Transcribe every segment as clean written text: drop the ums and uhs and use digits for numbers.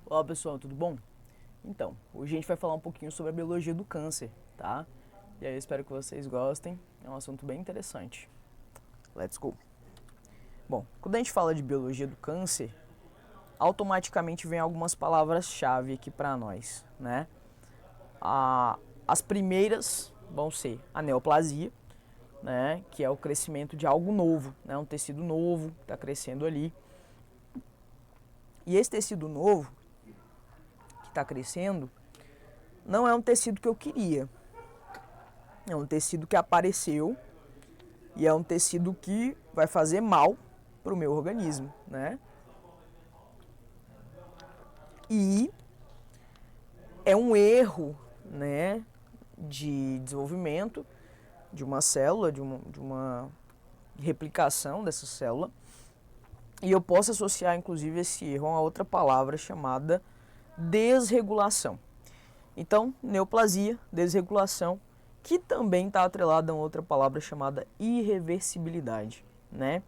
Olá pessoal, tudo bom? Então, hoje a gente vai falar um pouquinho sobre a biologia do câncer, tá? E aí eu espero que vocês gostem, é um assunto bem interessante. Let's go! Bom, quando a gente fala de biologia do câncer, automaticamente vem algumas palavras-chave aqui para nós, né? As primeiras vão ser a neoplasia, né? Que é o crescimento de algo novo, né? Um tecido novo que está crescendo ali. E esse tecido novo que está crescendo não é um tecido que eu queria. É um tecido que apareceu e é um tecido que vai fazer mal para o meu organismo, né? E é um erro, né, de desenvolvimento de uma célula, de uma replicação dessa célula. E eu posso associar, inclusive, esse erro a outra palavra chamada desregulação. Então, neoplasia, desregulação, que também está atrelada a outra palavra chamada irreversibilidade, né?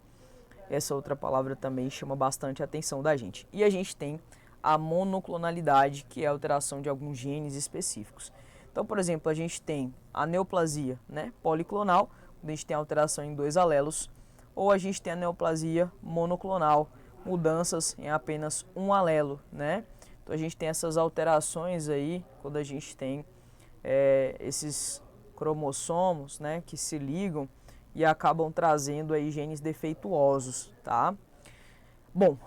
Essa outra palavra também chama bastante a atenção da gente. E a gente tem a monoclonalidade, que é a alteração de alguns genes específicos. Então, por exemplo, a gente tem a neoplasia, né, policlonal, onde a gente tem alteração em 2 alelos, ou a gente tem a neoplasia monoclonal, mudanças em apenas um alelo, né? Então a gente tem essas alterações aí, quando a gente tem esses cromossomos, né, que se ligam e acabam trazendo aí genes defeituosos, tá? Bom,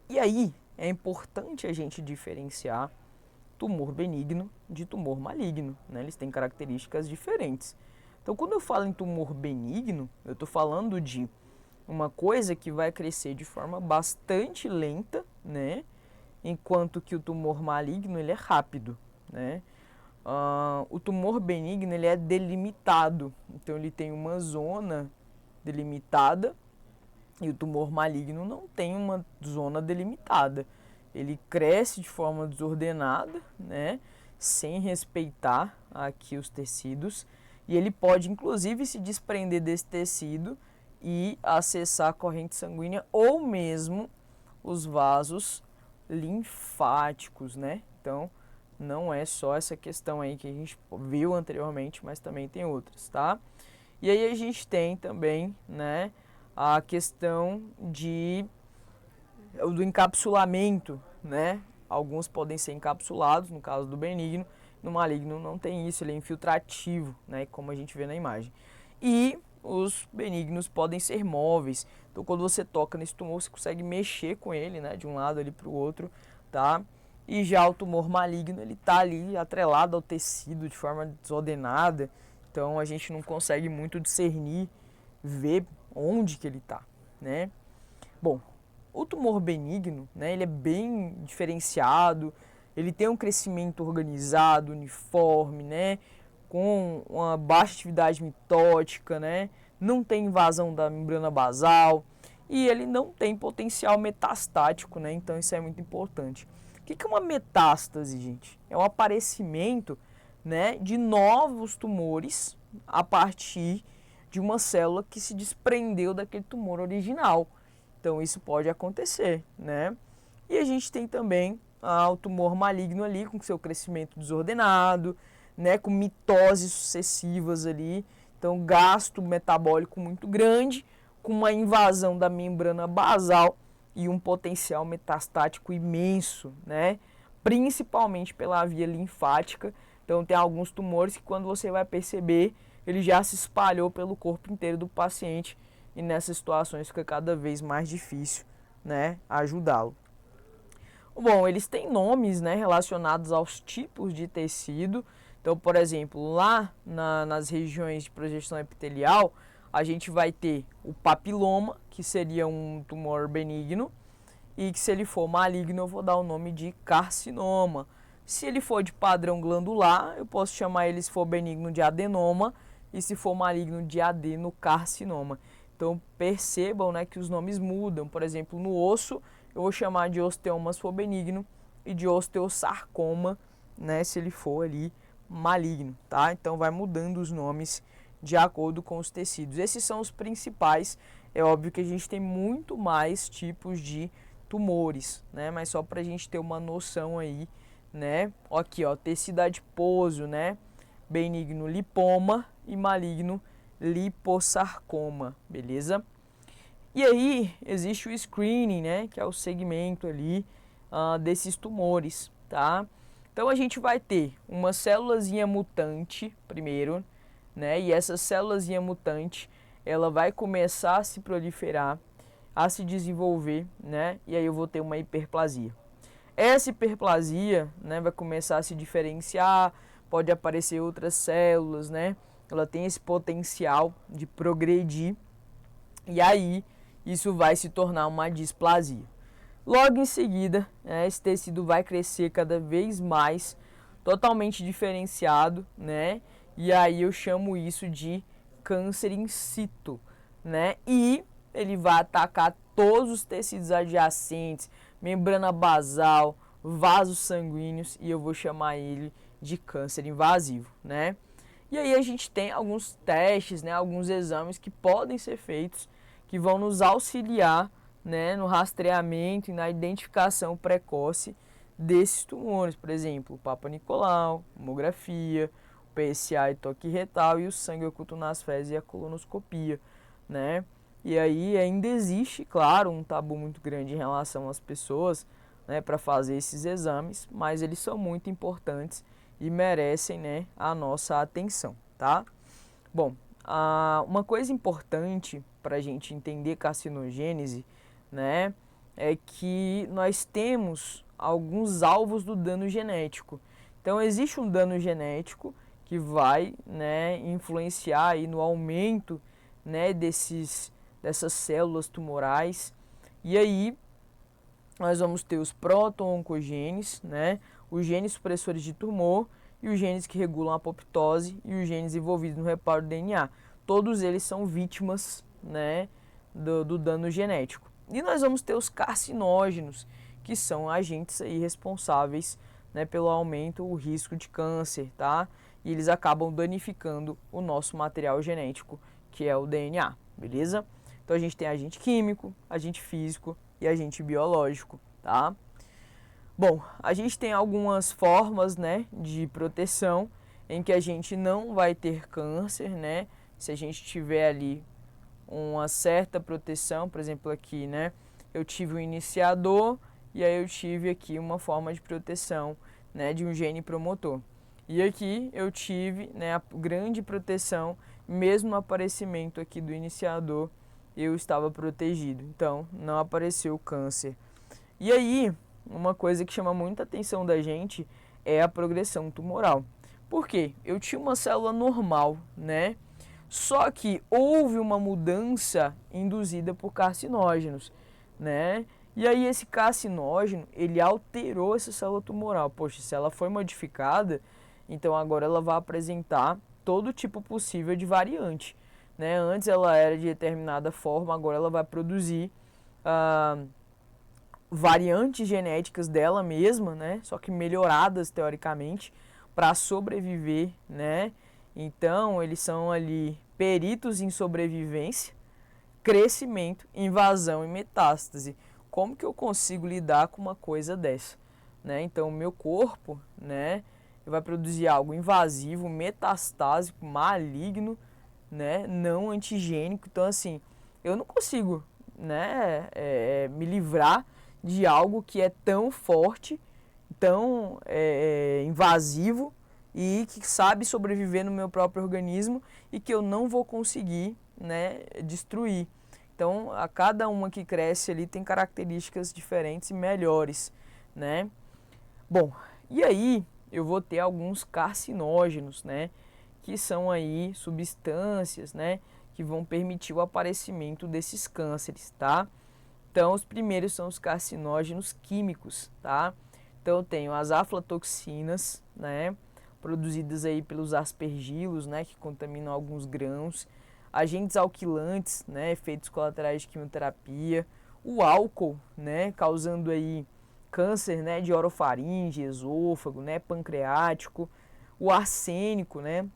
e aí é importante a gente diferenciar tumor benigno de tumor maligno, né? Eles têm características diferentes. Então, quando eu falo em tumor benigno, eu estou falando de uma coisa que vai crescer de forma bastante lenta, né? Enquanto que o tumor maligno ele é rápido, né? O tumor benigno ele é delimitado, então ele tem uma zona delimitada e o tumor maligno não tem uma zona delimitada. Ele cresce de forma desordenada, né? Sem respeitar aqui os tecidos, e ele pode inclusive se desprender desse tecido e acessar a corrente sanguínea ou mesmo os vasos linfáticos, né? Então, não é só essa questão aí que a gente viu anteriormente, mas também tem outras, tá? E aí a gente tem também, né, a questão do encapsulamento, né? Alguns podem ser encapsulados, no caso do benigno, no maligno não tem isso, ele é infiltrativo, né, como a gente vê na imagem. E os benignos podem ser móveis, então quando você toca nesse tumor, você consegue mexer com ele, né, de um lado ali para o outro, tá? E já o tumor maligno, ele tá ali atrelado ao tecido de forma desordenada, então a gente não consegue muito discernir, ver onde que ele tá, né? Bom, o tumor benigno, né, ele é bem diferenciado, ele tem um crescimento organizado, uniforme, né, com uma baixa atividade mitótica, né, não tem invasão da membrana basal e ele não tem potencial metastático, né, então isso é muito importante. O que é uma metástase, gente? É o aparecimento, né, de novos tumores a partir de uma célula que se desprendeu daquele tumor original. Então isso pode acontecer, né? E a gente tem também o tumor maligno ali com seu crescimento desordenado, né, com mitoses sucessivas ali, então gasto metabólico muito grande, com uma invasão da membrana basal e um potencial metastático imenso, né? Principalmente pela via linfática. Então tem alguns tumores que quando você vai perceber, ele já se espalhou pelo corpo inteiro do paciente e nessas situações fica cada vez mais difícil, né, ajudá-lo. Bom, eles têm nomes, né, relacionados aos tipos de tecido. Então, por exemplo, lá nas regiões de projeção epitelial, a gente vai ter o papiloma, que seria um tumor benigno, e que se ele for maligno eu vou dar o nome de carcinoma. Se ele for de padrão glandular, eu posso chamar ele, se for benigno, de adenoma, e se for maligno, de adenocarcinoma. Então percebam, né, que os nomes mudam. Por exemplo, no osso eu vou chamar de osteoma se for benigno e de osteosarcoma, né, se ele for ali maligno, tá? Então vai mudando os nomes de acordo com os tecidos. Esses são os principais. É óbvio que a gente tem muito mais tipos de tumores, né? Mas só para a gente ter uma noção aí, né? Aqui, ó, tecido adiposo, né? Benigno lipoma e maligno lipossarcoma, beleza? E aí existe o screening, né? Que é o segmento ali desses tumores, tá? Então a gente vai ter uma célulazinha mutante primeiro, né? E essa célulazinha mutante, ela vai começar a se proliferar, a se desenvolver, né? E aí eu vou ter uma hiperplasia. Essa hiperplasia, né, vai começar a se diferenciar, pode aparecer outras células, né? Ela tem esse potencial de progredir e aí isso vai se tornar uma displasia. Logo em seguida, né, esse tecido vai crescer cada vez mais, totalmente diferenciado, né? E aí eu chamo isso de câncer in situ, né? E ele vai atacar todos os tecidos adjacentes, membrana basal, vasos sanguíneos, e eu vou chamar ele de câncer invasivo, né? E aí a gente tem alguns testes, né, alguns exames que podem ser feitos, que vão nos auxiliar, né, no rastreamento e na identificação precoce desses tumores, por exemplo, o Papa Nicolau, mamografia, o PSA e toque retal e o sangue oculto nas fezes e a colonoscopia, né? E aí ainda existe, claro, um tabu muito grande em relação às pessoas, né, para fazer esses exames, mas eles são muito importantes e merecem, né, a nossa atenção, tá? Bom, uma coisa importante para a gente entender carcinogênese, né, é que nós temos alguns alvos do dano genético. Então existe um dano genético que vai, né, influenciar aí no aumento, né, dessas células tumorais. E aí nós vamos ter os proto-oncogenes, né, os genes supressores de tumor e os genes que regulam a apoptose e os genes envolvidos no reparo do DNA. Todos eles são vítimas, né, do dano genético. E nós vamos ter os carcinógenos, que são agentes aí responsáveis, né, pelo aumento do risco de câncer, tá? E eles acabam danificando o nosso material genético, que é o DNA, beleza? Então a gente tem agente químico, agente físico e agente biológico, tá? Bom, a gente tem algumas formas, né, de proteção em que a gente não vai ter câncer, né? Se a gente tiver ali uma certa proteção, por exemplo aqui, né, eu tive um iniciador e aí eu tive aqui uma forma de proteção, né, de um gene promotor. E aqui eu tive, né, a grande proteção, mesmo no aparecimento aqui do iniciador, eu estava protegido, então não apareceu câncer. E aí, uma coisa que chama muita atenção da gente é a progressão tumoral. Por quê? Eu tinha uma célula normal, né? Só que houve uma mudança induzida por carcinógenos, né? E aí esse carcinógeno, ele alterou essa célula tumoral. Poxa, se ela foi modificada, então agora ela vai apresentar todo tipo possível de variante, né? Antes ela era de determinada forma, agora ela vai produzir variantes genéticas dela mesma, né? Só que melhoradas teoricamente para sobreviver, né? Então, eles são ali peritos em sobrevivência, crescimento, invasão e metástase. Como que eu consigo lidar com uma coisa dessa, né? Então, o meu corpo, né, vai produzir algo invasivo, metastásico, maligno, né, não antigênico. Então, assim, eu não consigo, né, me livrar de algo que é tão forte, tão invasivo e que sabe sobreviver no meu próprio organismo e que eu não vou conseguir, né, destruir. Então, a cada uma que cresce ali tem características diferentes e melhores, né? Bom, e aí eu vou ter alguns carcinógenos, né, que são aí substâncias, né, que vão permitir o aparecimento desses cânceres, tá? Então, os primeiros são os carcinógenos químicos, tá? Então, eu tenho as aflatoxinas, né, produzidas aí pelos aspergilos, né, que contaminam alguns grãos, agentes alquilantes, né, efeitos colaterais de quimioterapia, o álcool, né, causando aí câncer, né, de orofaringe, esôfago, né, pancreático, o arsênico, né,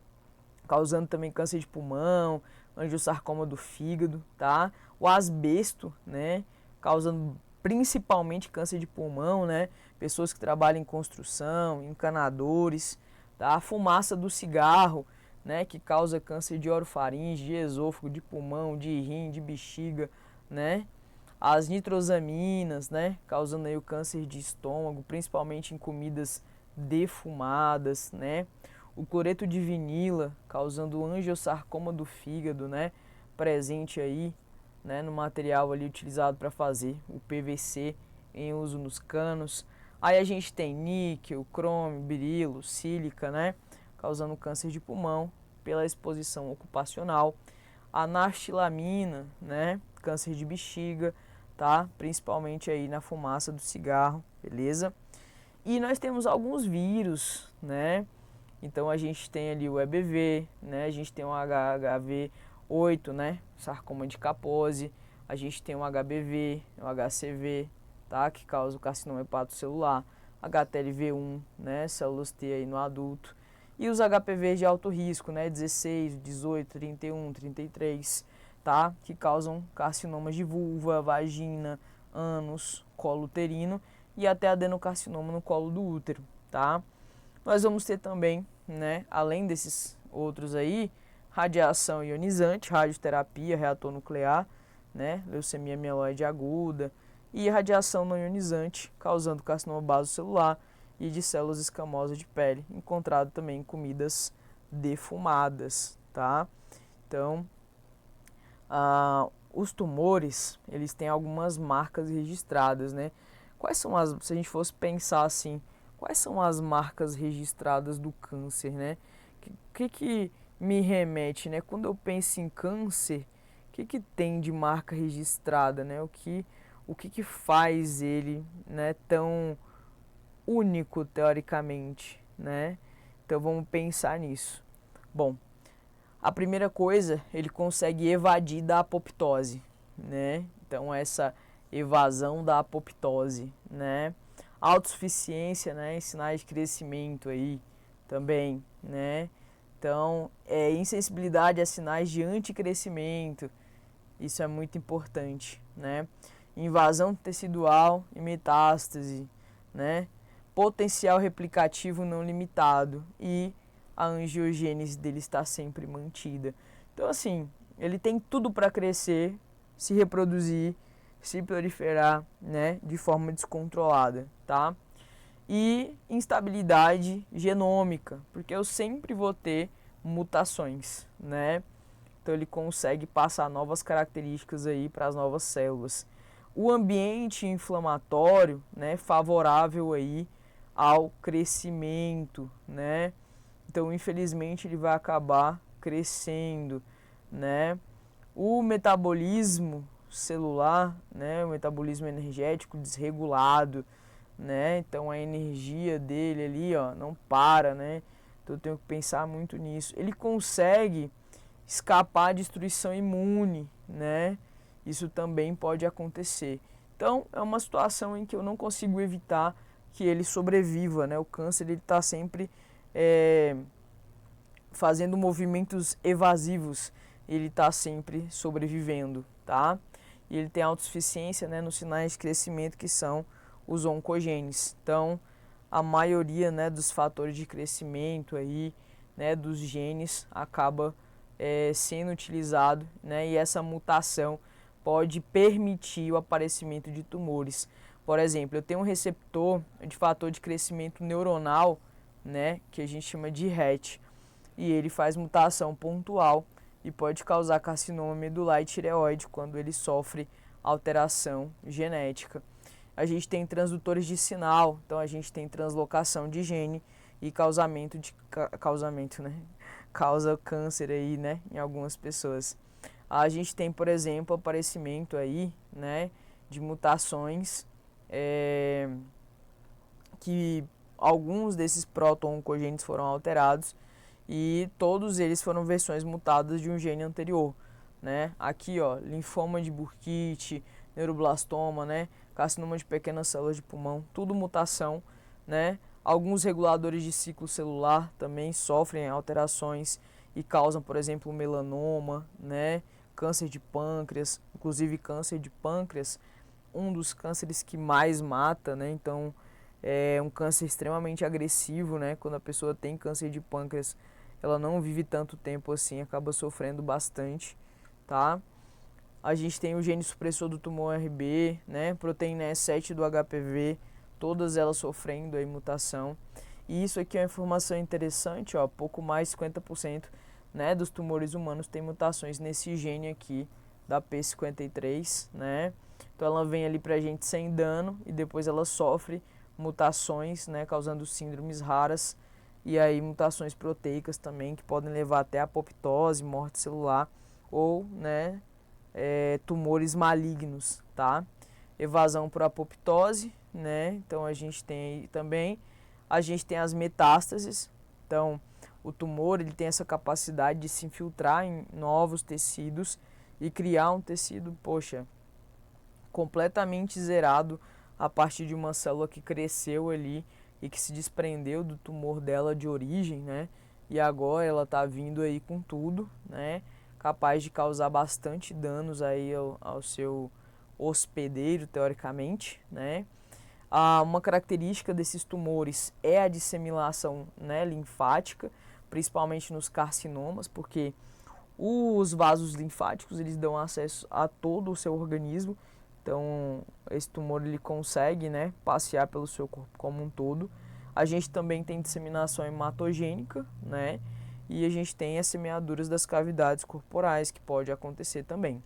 causando também câncer de pulmão, angiosarcoma do fígado, tá? O asbesto, né, causando principalmente câncer de pulmão, né? Pessoas que trabalham em construção, encanadores, tá? A fumaça do cigarro, né? Que causa câncer de orofaringe, de esôfago, de pulmão, de rim, de bexiga, né? As nitrosaminas, né? Causando aí o câncer de estômago, principalmente em comidas defumadas, né? O cloreto de vinila, causando angiosarcoma do fígado, né? Presente aí, né, no material ali utilizado para fazer o PVC em uso nos canos. Aí a gente tem níquel, crômio, berilo, sílica, né, causando câncer de pulmão pela exposição ocupacional. A naftilamina, né, câncer de bexiga, tá? Principalmente aí na fumaça do cigarro, beleza? E nós temos alguns vírus, né? Então a gente tem ali o EBV, né? A gente tem o HHV8, né? Sarcoma de Kaposi. A gente tem o HBV, o HCV, tá? Que causa o carcinoma hepatocelular. HTLV1, né? Células T aí no adulto. E os HPV de alto risco, né? 16, 18, 31, 33, tá? Que causam carcinomas de vulva, vagina, ânus, colo uterino e até adenocarcinoma no colo do útero, tá? Nós vamos ter também, né, além desses outros aí, radiação ionizante, radioterapia, reator nuclear, né, leucemia mieloide aguda e radiação não ionizante, causando carcinoma basocelular e de células escamosas de pele, encontrado também em comidas defumadas, tá? Então, os tumores, eles têm algumas marcas registradas, né? Quais são as, se a gente fosse pensar assim, quais são as marcas registradas do câncer, né? Que me remete, né? Quando eu penso em câncer, que tem de marca registrada, né? O que faz ele, né, tão único teoricamente, né? Então vamos pensar nisso. Bom, a primeira coisa, ele consegue evadir da apoptose, né? Então essa evasão da apoptose, né? Autossuficiência, né, em sinais de crescimento aí também, né? Então, insensibilidade a sinais de anticrescimento, isso é muito importante, né? Invasão tecidual e metástase, né? Potencial replicativo não limitado e a angiogênese dele está sempre mantida. Então, assim, ele tem tudo para crescer, se reproduzir, se proliferar, né, de forma descontrolada, tá? E instabilidade genômica, porque eu sempre vou ter mutações, né? Então ele consegue passar novas características aí para as novas células. O ambiente inflamatório, né, favorável aí ao crescimento, né? Então, infelizmente, ele vai acabar crescendo, né? O metabolismo celular, né, o metabolismo energético desregulado, né? Então a energia dele ali, ó, não para, né? Então eu tenho que pensar muito nisso. Ele consegue escapar à destruição imune, né? Isso também pode acontecer. Então é uma situação em que eu não consigo evitar que ele sobreviva, né? O câncer ele está sempre fazendo movimentos evasivos, ele está sempre sobrevivendo, tá? E ele tem autossuficiência, né, nos sinais de crescimento que são os oncogenes. Então, a maioria, né, dos fatores de crescimento aí, né, dos genes acaba sendo utilizado, né, e essa mutação pode permitir o aparecimento de tumores. Por exemplo, eu tenho um receptor de fator de crescimento neuronal, né, que a gente chama de RET, e ele faz mutação pontual e pode causar carcinoma medular e tireoide quando ele sofre alteração genética. A gente tem transdutores de sinal, então a gente tem translocação de gene e causamento, né? Causa câncer aí, né, em algumas pessoas. A gente tem, por exemplo, aparecimento aí, né, de mutações que alguns desses proto-oncogenes foram alterados e todos eles foram versões mutadas de um gene anterior, né? Aqui, ó, linfoma de Burkitt, neuroblastoma, né? Carcinoma de pequenas células de pulmão, tudo mutação, né? Alguns reguladores de ciclo celular também sofrem alterações e causam, por exemplo, melanoma, né? Câncer de pâncreas, inclusive câncer de pâncreas um dos cânceres que mais mata, né? Então é um câncer extremamente agressivo, né? Quando a pessoa tem câncer de pâncreas, ela não vive tanto tempo assim, acaba sofrendo bastante, tá? A gente tem o gene supressor do tumor RB, né? Proteína E7 do HPV, todas elas sofrendo aí mutação. E isso aqui é uma informação interessante, ó, pouco mais de 50%, né, dos tumores humanos tem mutações nesse gene aqui da P53, né? Então ela vem ali pra gente sem dano e depois ela sofre mutações, né, causando síndromes raras e aí mutações proteicas também que podem levar até apoptose, morte celular ou, né, tumores malignos, tá? Evasão por apoptose, né? Então a gente tem também, a gente tem as metástases. Então o tumor ele tem essa capacidade de se infiltrar em novos tecidos e criar um tecido, poxa, completamente zerado a partir de uma célula que cresceu ali e que se desprendeu do tumor dela de origem, né? E agora ela tá vindo aí com tudo, né? Capaz de causar bastante danos aí ao seu hospedeiro, teoricamente, né? Uma característica desses tumores é a disseminação, né, linfática, principalmente nos carcinomas, porque os vasos linfáticos eles dão acesso a todo o seu organismo. Então, esse tumor ele consegue, né, passear pelo seu corpo como um todo. A gente também tem disseminação hematogênica, né? E a gente tem as semeaduras das cavidades corporais, que pode acontecer também.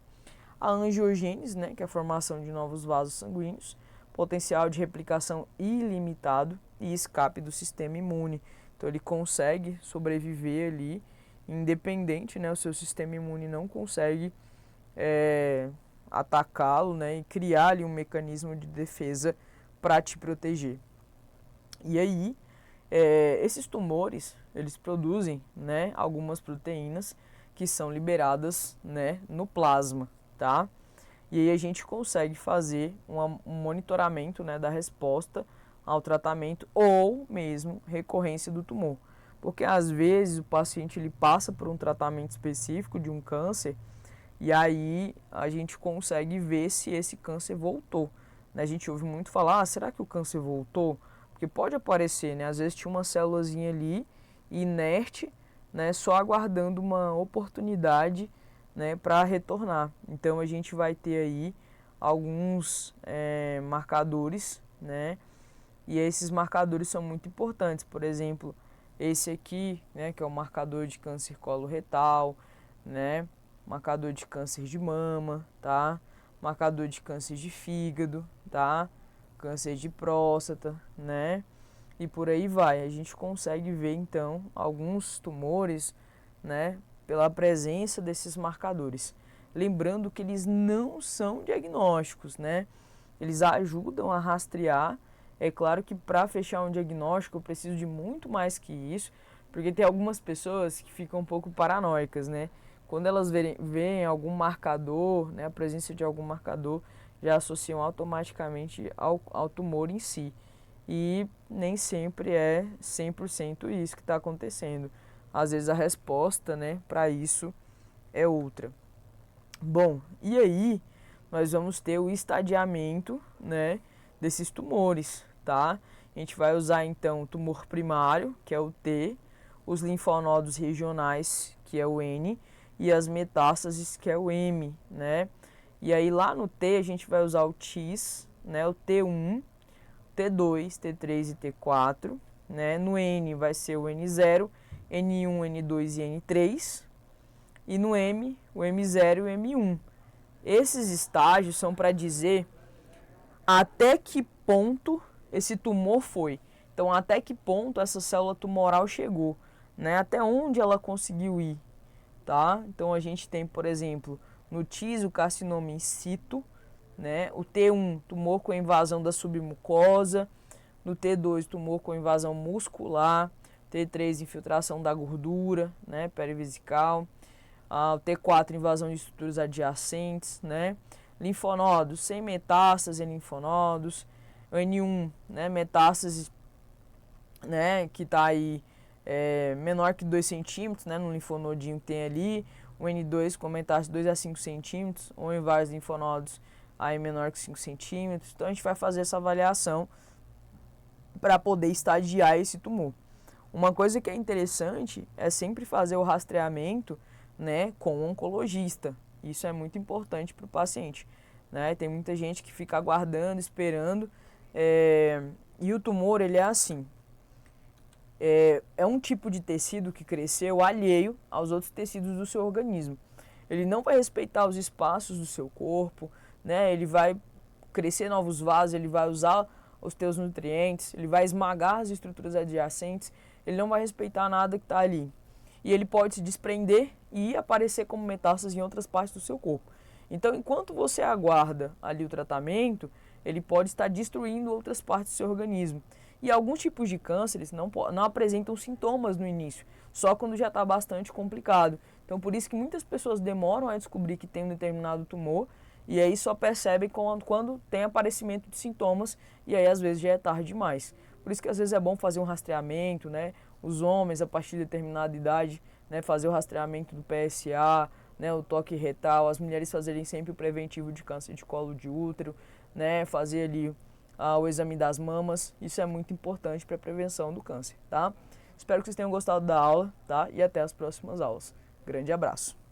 A angiogênese, né, que é a formação de novos vasos sanguíneos, potencial de replicação ilimitado e escape do sistema imune. Então ele consegue sobreviver ali, independente, né, o seu sistema imune não consegue atacá-lo, né, e criar ali um mecanismo de defesa para te proteger. E aí, esses tumores, eles produzem, né, algumas proteínas que são liberadas, né, no plasma, tá? E aí a gente consegue fazer um monitoramento, né, da resposta ao tratamento ou mesmo recorrência do tumor. Porque às vezes o paciente ele passa por um tratamento específico de um câncer e aí a gente consegue ver se esse câncer voltou. Né? A gente ouve muito falar, será que o câncer voltou? Porque pode aparecer, né? Às vezes tinha uma célulazinha ali inerte, né, só aguardando uma oportunidade, né, para retornar. Então a gente vai ter aí alguns marcadores, né, e esses marcadores são muito importantes. Por exemplo, esse aqui, né, que é o marcador de câncer coloretal, né, marcador de câncer de mama, tá, marcador de câncer de fígado, tá, câncer de próstata, né, e por aí vai. A gente consegue ver então alguns tumores, né, pela presença desses marcadores. Lembrando que eles não são diagnósticos, né? Eles ajudam a rastrear. É claro que para fechar um diagnóstico eu preciso de muito mais que isso, porque tem algumas pessoas que ficam um pouco paranoicas, né? Quando elas veem algum marcador, né, a presença de algum marcador, já associam automaticamente ao tumor em si. E nem sempre é 100% isso que está acontecendo. Às vezes a resposta, né, para isso é outra. Bom, e aí nós vamos ter o estadiamento, né, desses tumores, tá? A gente vai usar então o tumor primário, que é o T, os linfonodos regionais, que é o N, e as metástases, que é o M, né? E aí lá no T a gente vai usar o TIS, né, o T1, T2, T3 e T4, né? No N vai ser o N0, N1, N2 e N3, e no M, o M0 e o M1. Esses estágios são para dizer até que ponto esse tumor foi. Então, até que ponto essa célula tumoral chegou, né? Até onde ela conseguiu ir, tá? Então, a gente tem, por exemplo, no TIS o carcinoma in situ, né? O T1, tumor com invasão da submucosa. No T2, tumor com invasão muscular. T3, infiltração da gordura, né? Perivesical. O T4, invasão de estruturas adjacentes, né? Linfonodos, sem metástase em linfonodos. O N1, né? Metástase, né? Que está aí menor que 2 centímetros, né? No linfonodinho que tem ali. O N2 com metástase de 2 a 5 centímetros. Ou em vários linfonodos aí menor que 5 centímetros. Então a gente vai fazer essa avaliação para poder estadiar esse tumor. Uma coisa que é interessante é sempre fazer o rastreamento, né, com o oncologista. Isso é muito importante para o paciente, né? Tem muita gente que fica aguardando, esperando, e o tumor ele é assim. É um tipo de tecido que cresceu alheio aos outros tecidos do seu organismo. Ele não vai respeitar os espaços do seu corpo, né? Ele vai crescer novos vasos, ele vai usar os teus nutrientes, ele vai esmagar as estruturas adjacentes, ele não vai respeitar nada que está ali. E ele pode se desprender e aparecer como metástase em outras partes do seu corpo. Então, enquanto você aguarda ali o tratamento, ele pode estar destruindo outras partes do seu organismo. E alguns tipos de cânceres não apresentam sintomas no início, só quando já está bastante complicado. Então, por isso que muitas pessoas demoram a descobrir que tem um determinado tumor, e aí só percebem quando tem aparecimento de sintomas, e aí às vezes já é tarde demais. Por isso que às vezes é bom fazer um rastreamento, né? Os homens, a partir de determinada idade, né, fazer o rastreamento do PSA, né, o toque retal, as mulheres fazerem sempre o preventivo de câncer de colo de útero, né, fazer ali o exame das mamas. Isso é muito importante para a prevenção do câncer, tá? Espero que vocês tenham gostado da aula, tá? E até as próximas aulas. Grande abraço!